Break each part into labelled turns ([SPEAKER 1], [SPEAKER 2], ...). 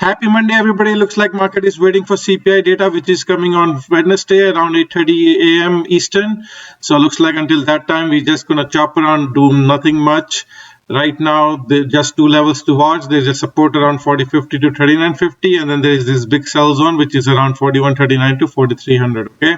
[SPEAKER 1] Happy Monday, everybody. Looks like market is waiting for CPI data, which is coming on Wednesday around 8:30 a.m. Eastern. So looks like until that time, we're just going to chop around, do nothing much. Right now, there's just two levels to watch. There's a support around 40.50 to 39.50, and then there is this big sell zone, which is around 41.39 to 4300. Okay.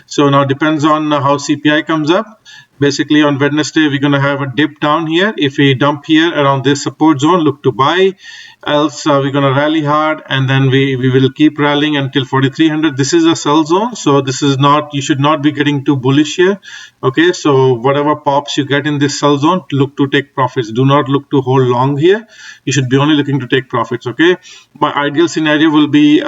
[SPEAKER 1] So now depends on how CPI comes up. Basically, on Wednesday, we're going to have a dip down here. If we dump here around this support zone, look to buy. Else, we're going to rally hard, and then we will keep rallying until 4300. This is a sell zone, so this is not, you should not be getting too bullish here. Okay, so whatever pops you get in this sell zone, look to take profits. Do not look to hold long here. You should be only looking to take profits. Okay, my ideal scenario will be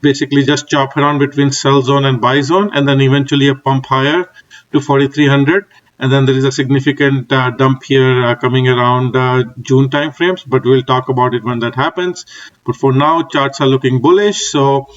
[SPEAKER 1] basically just chop around between sell zone and buy zone, and then eventually a pump higher to 4300. And then there is a significant dump here coming around June timeframes, but we'll talk about it when that happens. But for now, charts are looking bullish, so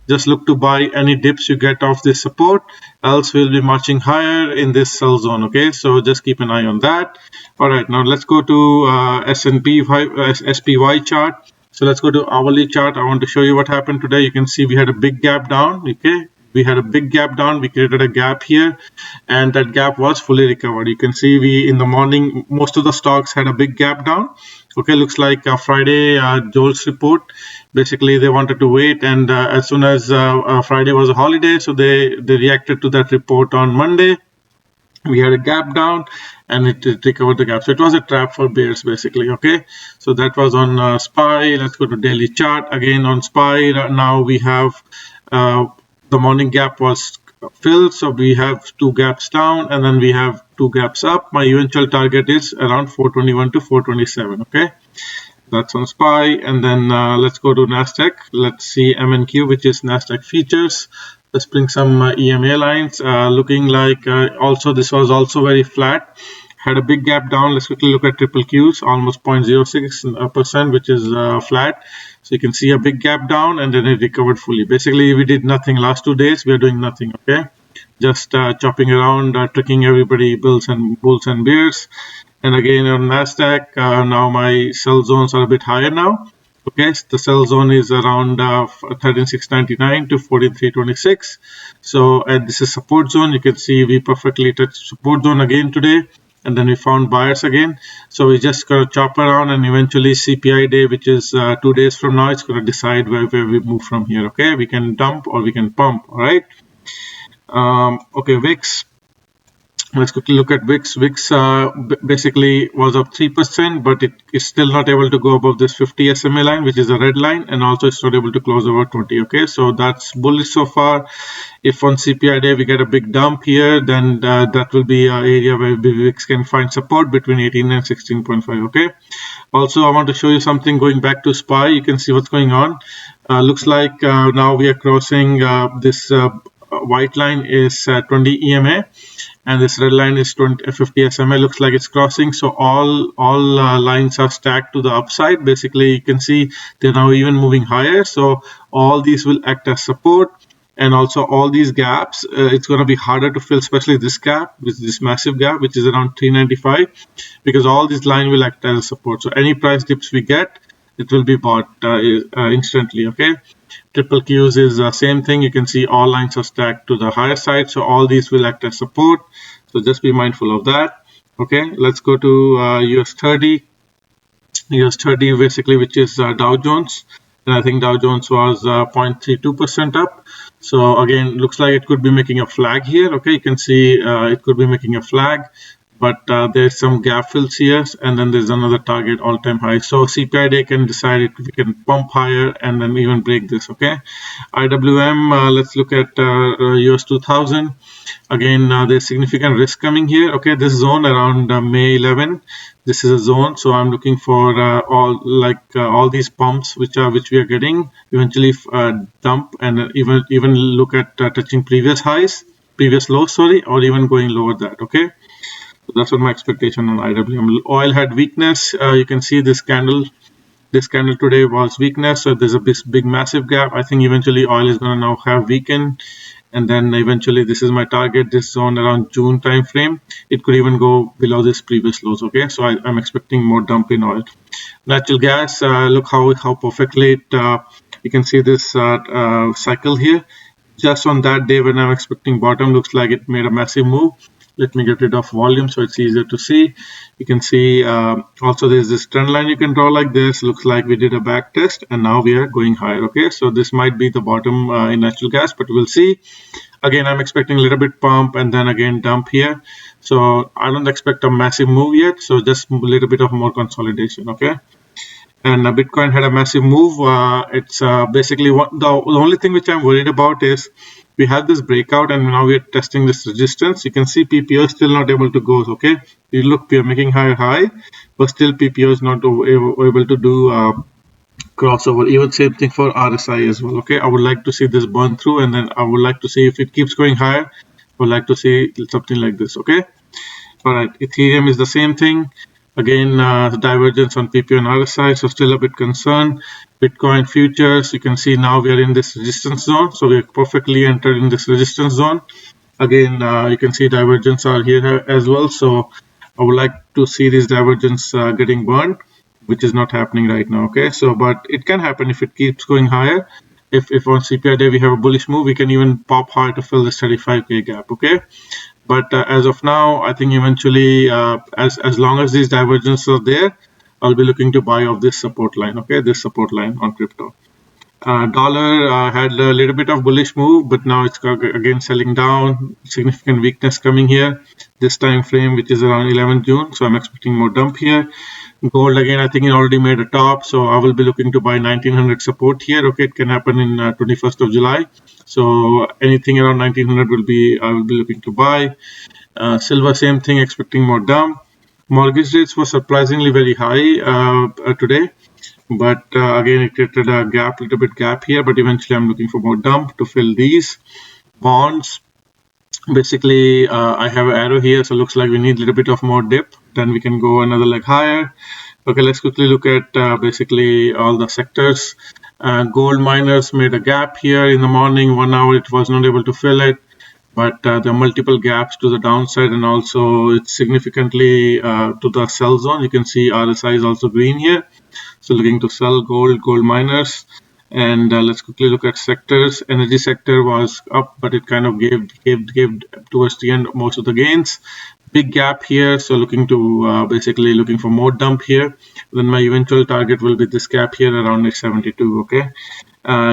[SPEAKER 1] just look to buy any dips you get off this support. Else we'll be marching higher in this sell zone. Okay, so just keep an eye on that. All right, now let's go to SPY chart. So let's go to hourly chart. I want to show you what happened today. You can see we had a big gap down. Okay. We had a big gap down. We created a gap here, and that gap was fully recovered. You can see we in the morning, most of the stocks had a big gap down. Okay, looks like Friday Joel's report. Basically, they wanted to wait, and as soon as Friday was a holiday, so they reacted to that report on Monday. We had a gap down, and it recovered the gap. So it was a trap for bears, basically. Okay, so that was on SPY. Let's go to daily chart again on SPY. Now we have. The morning gap was filled, so we have two gaps down, and then we have two gaps up. My eventual target is around 421 to 427. Okay, that's on SPY. And then let's go to Nasdaq. Let's see MNQ, which is Nasdaq futures. Let's bring some EMA lines. Looking like also this was also very flat. Had a big gap down. Let's quickly look at triple Qs, almost 0.06%, which is flat. So you can see a big gap down, and then it recovered fully. Basically, we did nothing last 2 days. We are doing nothing. Okay, just chopping around, tricking everybody, bulls and bears. And again on Nasdaq, now my sell zones are a bit higher now. Okay, the sell zone is around 13,699 to 14,326. So and this is support zone. You can see we perfectly touched support zone again today. And then we found buyers again. So we just going to chop around, and eventually CPI day, which is 2 days from now, it's going to decide where we move from here. Okay, we can dump or we can pump. All right. Okay, VIX. Let's quickly look at VIX. VIX basically was up 3%, but it is still not able to go above this 50 SMA line, which is a red line, and also it's not able to close over 20. Okay, so that's bullish so far. If on CPI day we get a big dump here, then that will be an area where VIX can find support between 18 and 16.5. Okay. Also, I want to show you something going back to SPY. You can see what's going on. Looks like now we are crossing this white line is 20 EMA. And this red line is 50 SMA. Looks like it's crossing. So all lines are stacked to the upside. Basically, you can see they're now even moving higher. So all these will act as support. And also all these gaps, it's going to be harder to fill, especially this gap, this massive gap, which is around 395, because all these lines will act as a support. So any price dips we get, it will be bought instantly. Okay. Triple Qs is the same thing. You can see all lines are stacked to the higher side, so all these will act as support. So just be mindful of that. Okay, let's go to US 30. US 30 basically, which is Dow Jones, and I think Dow Jones was 0.32% up. So again, looks like it could be making a flag here. Okay, you can see it could be making a flag. But there's some gap fills here, and then there's another target all-time high. So CPI day can decide if we can pump higher and then even break this. Okay, IWM. Let's look at US 2000. Again, there's significant risk coming here. Okay, this zone around May 11. This is a zone, so I'm looking for all these pumps which we are getting eventually dump, and even look at touching previous lows, sorry, or even going lower that. Okay. So that's what my expectation on IWM. Oil had weakness. You can see this candle. This candle today was weakness. So there's a big massive gap. I think eventually oil is going to now have weakened, and then eventually this is my target, this zone around June time frame. It could even go below this previous lows. Okay, so I'm expecting more dump in oil. Natural gas, look how perfectly it you can see this cycle here. Just on that day when I'm expecting bottom, looks like it made a massive move. Let me get rid of volume so it's easier to see. You can see also there's this trend line you can draw like this. Looks like we did a back test and now we are going higher. Okay, so this might be the bottom in natural gas, but we'll see. Again, I'm expecting a little bit pump and then again dump here. So I don't expect a massive move yet. So just a little bit of more consolidation. Okay. And Bitcoin had a massive move. It's basically the only thing which I'm worried about is we had this breakout and now we're testing this resistance. You can see PPO is still not able to go. Okay, you look, we are making higher high, but still PPO is not able to do crossover. Even same thing for RSI as well. Okay, I would like to see this burn through, and then I would like to see if it keeps going higher. I would like to see something like this. Okay, all right. Ethereum is the same thing. Again, divergence on PPO and RSI, so still a bit concerned. Bitcoin futures, you can see now we are in this resistance zone, so we are perfectly entered in this resistance zone. Again, you can see divergence are here as well, so I would like to see this divergence getting burned, which is not happening right now. Okay, so but it can happen if it keeps going higher. If on CPI day we have a bullish move, we can even pop higher to fill this 35k gap. Okay. But as of now, I think eventually, as long as these divergences are there, I'll be looking to buy off this support line. Okay, this support line on crypto. Dollar had a little bit of bullish move, but now it's again selling down. Significant weakness coming here. This time frame, which is around 11 June, so I'm expecting more dump here. Gold again, I think it already made a top, so I will be looking to buy 1900 support here. Okay, it can happen in 21st of July. So anything around 1900 I will be looking to buy. Silver, same thing, expecting more dump. Mortgage rates were surprisingly very high today, but again it created a little bit gap here. But eventually, I'm looking for more dump to fill these bonds. Basically, I have an arrow here, so it looks like we need a little bit of more dip. Then we can go another leg higher. Okay, let's quickly look at basically all the sectors. Gold miners made a gap here in the morning. 1 hour it was not able to fill it, but there are multiple gaps to the downside, and also it's significantly to the sell zone. You can see RSI is also green here, so looking to sell gold miners. And let's quickly look at sectors. Energy sector was up, but it kind of gave towards the end most of the gains. Big gap here, so looking to basically looking for more dump here. Then my eventual target will be this gap here around 72. Okay,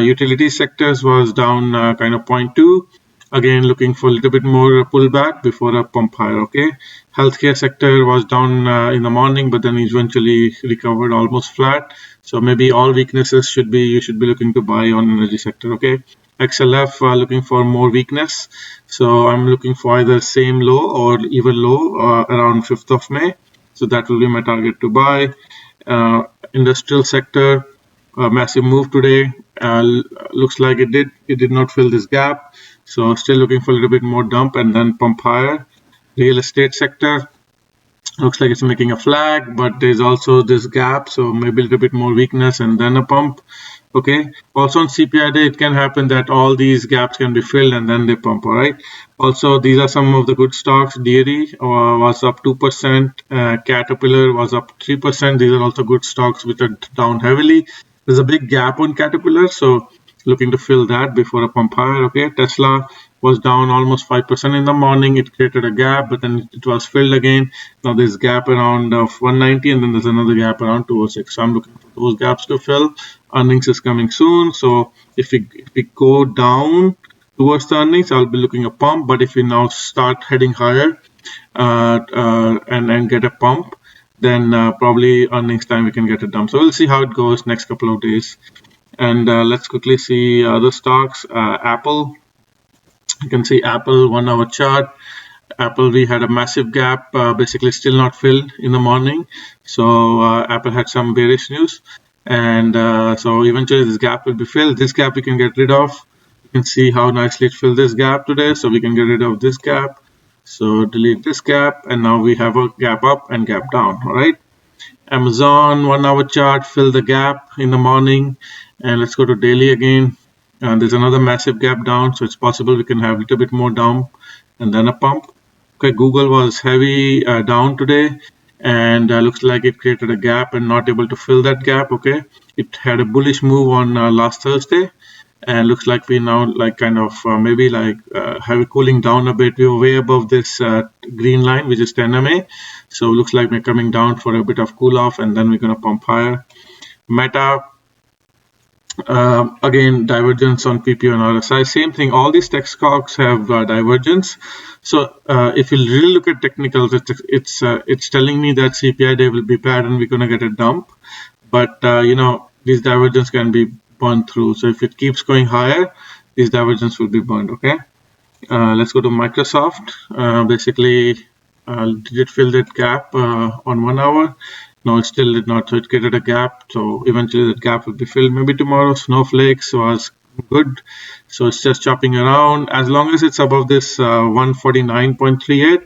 [SPEAKER 1] utility sectors was down kind of 0.2. Again, looking for a little bit more pullback before a pump higher. Okay, healthcare sector was down in the morning, but then eventually recovered almost flat. So maybe all weaknesses you should be looking to buy on energy sector. Okay, XLF looking for more weakness, so I'm looking for either same low or even low around 5th of May. So that will be my target to buy. Industrial sector, massive move today. Looks like it did not fill this gap, so still looking for a little bit more dump and then pump higher. Real estate sector looks like it's making a flag, but there's also this gap, so maybe a little bit more weakness and then a pump. Okay, also on CPI day it can happen that all these gaps can be filled and then they pump. All right, also these are some of the good stocks. Dairy was up 2%, Caterpillar was up 3%. These are also good stocks which are down heavily. There's a big gap on Caterpillar, so looking to fill that before a pump higher. Okay, Tesla was down almost 5% in the morning. It created a gap, but then it was filled again. Now there's gap around 190, and then there's another gap around 206. So I'm looking for those gaps to fill. Earnings is coming soon, so if we go down towards the earnings, I'll be looking a pump. But if we now start heading higher and get a pump, then probably earnings time we can get a dump. So we'll see how it goes next couple of days. And let's quickly see other stocks. Apple. You can see Apple 1 hour chart. Apple, we had a massive gap, basically still not filled in the morning. So Apple had some bearish news, and so eventually this gap will be filled. This gap we can get rid of. You can see how nicely it filled this gap today. So we can get rid of this gap. So delete this gap, and now we have a gap up and gap down. All right. Amazon 1 hour chart, fill the gap in the morning, and let's go to daily again. and there's another massive gap down, so it's possible we can have a little bit more down and then a pump. Okay, Google was heavy down today, and looks like it created a gap and not able to fill that gap. Okay, it had a bullish move on last Thursday, and looks like we now like kind of maybe like have it cooling down a bit. We were way above this green line, which is 10 MA, so looks like we're coming down for a bit of cool off, and then we're going to pump higher. Meta, again, divergence on PPO and RSI, same thing. All these tech stocks have divergence. So if you really look at technicals, it's telling me that CPI day will be bad and we're going to get a dump. But you know, these divergence can be burned through. So if it keeps going higher, these divergence will be burned. Okay. Let's go to Microsoft. Basically, did it fill that gap on 1 hour? No, it still did not. So it created a gap. So eventually that gap will be filled. Maybe tomorrow. Snowflakes was good. So it's just chopping around. As long as it's above this 149.38,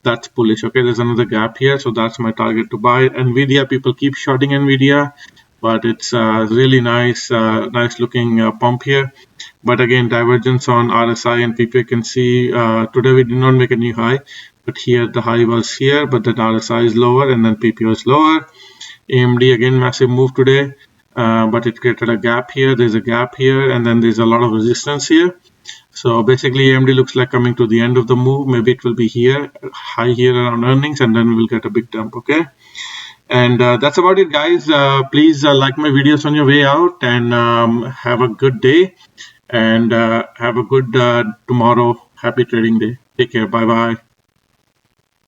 [SPEAKER 1] that's bullish. Okay, there's another gap here. So that's my target to buy. Nvidia, people keep shorting Nvidia, but it's really nice, nice looking pump here. But again, divergence on RSI and PPO. You can see today we did not make a new high, but here the high was here, but then RSI is lower and then PPO is lower. AMD, again, massive move today, but it created a gap here. There's a gap here, and then there's a lot of resistance here. So basically AMD looks like coming to the end of the move. Maybe it will be here, high here around earnings, and then we will get a big dump. Okay. And that's about it, guys. Please like my videos on your way out, and have a good day, and have a good tomorrow. Happy trading day. Take care. Bye bye.